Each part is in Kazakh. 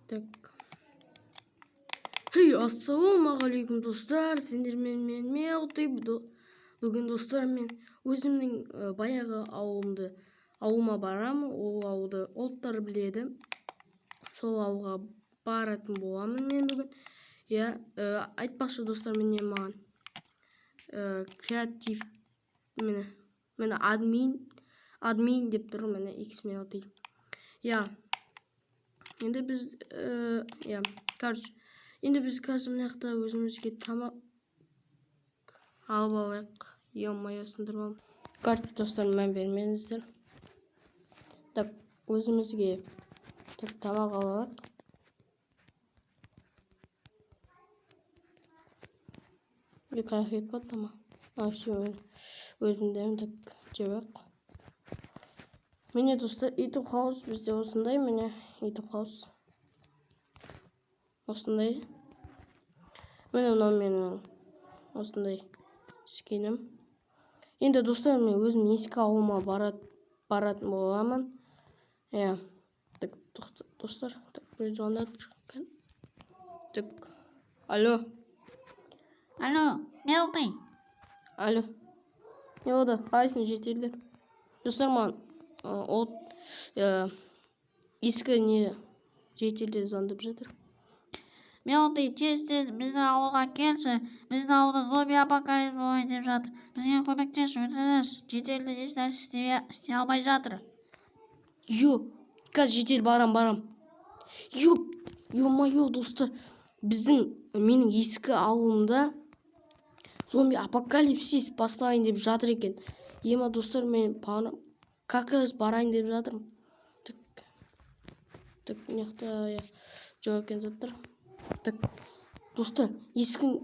Так. Hey, ассалаумағалейкум достар, сендермен мен Мелти. Бүгін достар мен өзімнің баяғы ауылыма барамын. Ол ауылды ұлттар біледі. Сол ауылға баратын боламын мен бүгін. Я айтпақшы достар, міне маған креатив мені админ деп тұр, мені X-Melty. Я енді біз енді біз қазір мына жақта өзімізге тамақ алып алайық. Ё-моё, сындырып алдым. Короче, достар, мән бермеңіздер. Так, өзімізге тамақ алып алайық. Bir kahret var tamam. Aşağı özündeyim tak cevap. Mine dostlar, YouTube House bizde osundayım mine YouTube House. Osundayım. Benim osundayım. Skinim. Енді достар, мен өзім ескі ауылыма баратын боламын. Так, достар, так bir звондап жатыр. Так. Алло. Алло, Мелти. Алло. Не болды? Қалайсың, жетелдер? Достар, маған ескі не жетелдер звондап жатыр. Мелти, тез біздің ауылға келші. Біздің ауылда зомби апокалипс болайын деп жатыр. Бізге көмектесші, өтініш. Жетелді ешнәрсе істей алмай жатыр. Қазір жетел барам. Ё-моё, достар, менің ескі ауылымда зомби апокалипсис басталайын деп жатыр екен. Ема достар, мен как раз барайын деп жатырмын. Так, мынаяқта жоқ екен заттар. Так, достар, ескі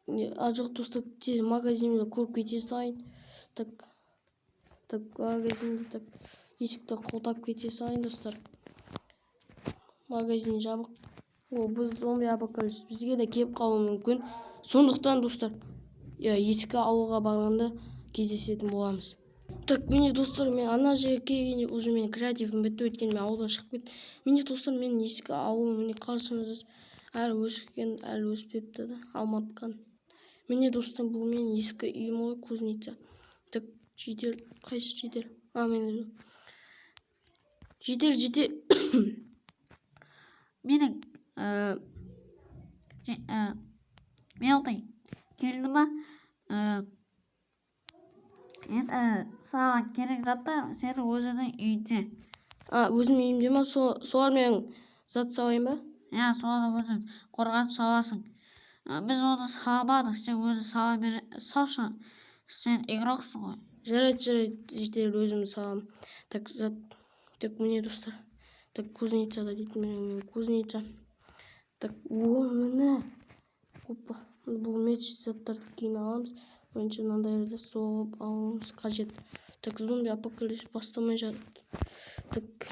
жоқ достар, тез магазинді көріп кете салайын. Так, магазинді есікті қолдап кете салайын, достар. Магазин жабық. Біз зомби апокалипсис бізге де келіп қалуы мүмкін. Сондықтан достар, ескі ауылға барғанда кездесетін боламыз. Так, міне достар, мен ана жерге келгенде уже мен креативім бітті, өйткені мен ауылдан шығып кеттім. Міне достар, мен ескі ауылым, міне қарсыңызда әлі өскен, әлі өспепті да, алматқан. Міне достар, бұл менің ескі үйім ғой, кузница. Так, жетер, қайсы жетер? Мен жетер. Менің Мелти, келді ма? Енді саған керек заттар сенің өзіңнің үйінде. Өзім үйімде ма? Солар мен зат салайын ба? Соны өзің қорғанып саласың. Біз оны саламадық, сен өзің салшы. Сен игроксың ғой. Жарайды, жетер, өзім салам. Так, міне достар. Так, кузницада дейді, мен кузница. Так, міне. Опа, бұл меч заттарды кейін аламыз. Önce мынандайларды соғып алуымыз қажет. Так, зомби апокалипсис басталмай жатыр. Так,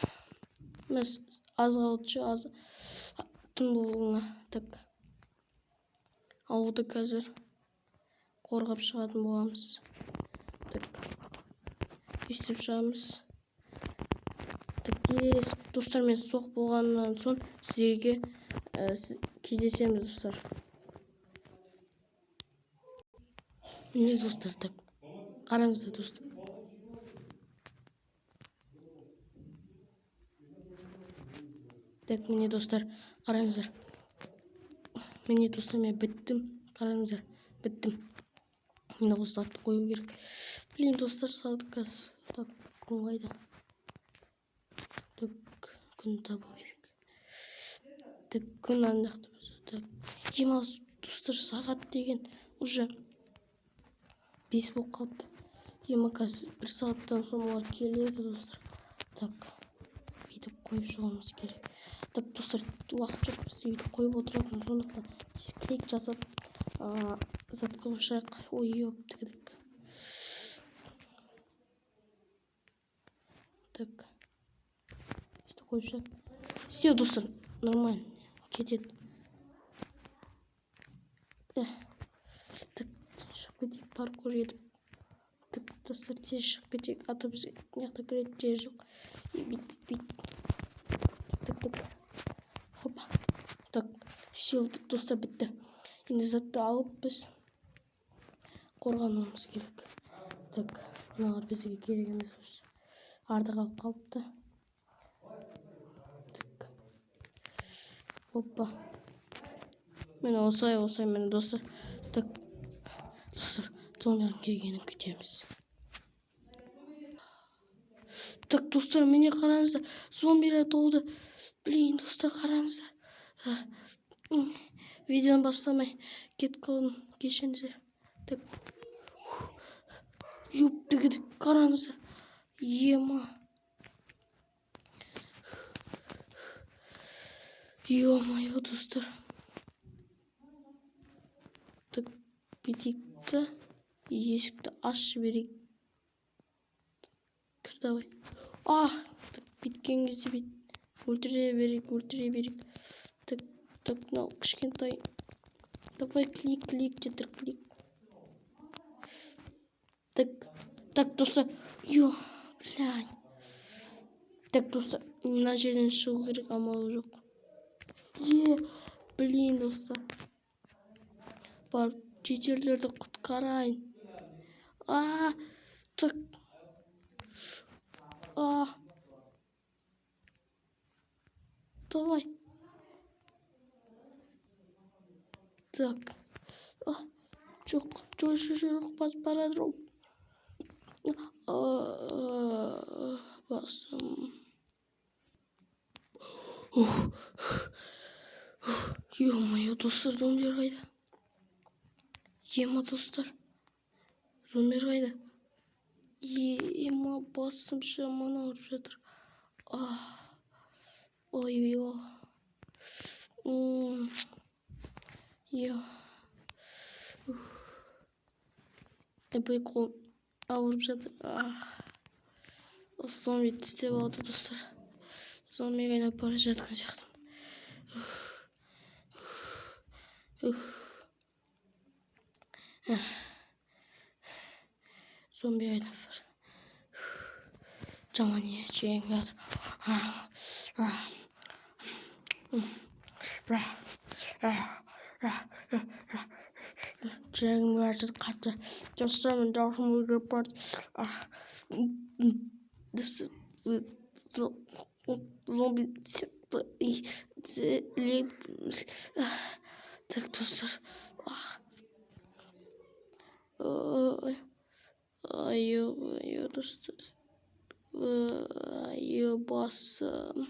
аз қалды, түн болуына. Так, ауылды қазір қорғап шығатын боламыз. Так, естіп шығамыз. Так, достар, мен соқ болғаннан соң сіздерге кездесеміз, достар. Міне достар, так, қараңыздар достар. Так, міне достар, қараңыздар. Міне достар, мен біттім, қараңыздар, біттім. Мені осы затты қою керек. Блин, достар, садық күн қайда? Так, күн табу керек. Так, күн аңдақты біз. Так, демалыс достар, сағат деген уже 5 болып қалыпты. Қазір 1 сағаттан соң олар келеді, достар. Так, бүйтіп қойып шығуымыз керек. Так, достар, уақыт жоқ, біз бүйтіп қойып отыратын, сондықтан клик жасап зат қылып шығайық. Ой, тігідік. Так, бүйтіп қойып шығайық. Все, достар, нормально, кетеді. Так, шығып кетейік, паркур етіп. Так, достар, тез шығып кетейік, ата біз мияқта кіретін жер жоқ. Так. Хопа. Так, шилдік достар бітті. Енді затты алып біз қорғануымыз керек. Так, мыналар бізге керек емес. Артық алып қалыпты. Так. Опа. Мені осылай мені достар. Так, достар, зомбилардың келгенін күтеміз. Так, достар, мені қараңыздар. Зомбилер толды. Блин, достар, қараңыздар. Видеоны бастамай кетіп қалдым. Кешіріңіздер. Так. Юптігідік, қараңыздар. Ема. Ё-моё, достар. Так, бітейікті. Есікті ашып берейік. Кір, давай. Так, біткен кезде бит. Өлтіре берейік. Так, мынау кішкентай. Давай, клик, жетір, клик. Так, достар. Ё, блядь. Так, достар, мына жерден шығу керек, амалы жоқ. Блин, достар. Барып, жетерлерді құтқарайын. Так. Давай. Так. Жоқ, басып барадыр. Басым. Ё-моё, достар, зомбилер қайда? Ема, достар. Зомбилер қайда? Ема, басым жаман ауырып жатыр. Ой-ё. Епей қолым ауырып жатыр. Осы зомби тістеп алды, достар. Зомбиге айналып бара жатқан сияқтымын. Зомби айналып бара. Жаман ие, жеңіп жатыр. Жеңіп жатыр, қатты. Достармен даусым өзгеріп барды. Зомби так, достар. Ай-ё, достар. Ай-ё, басым.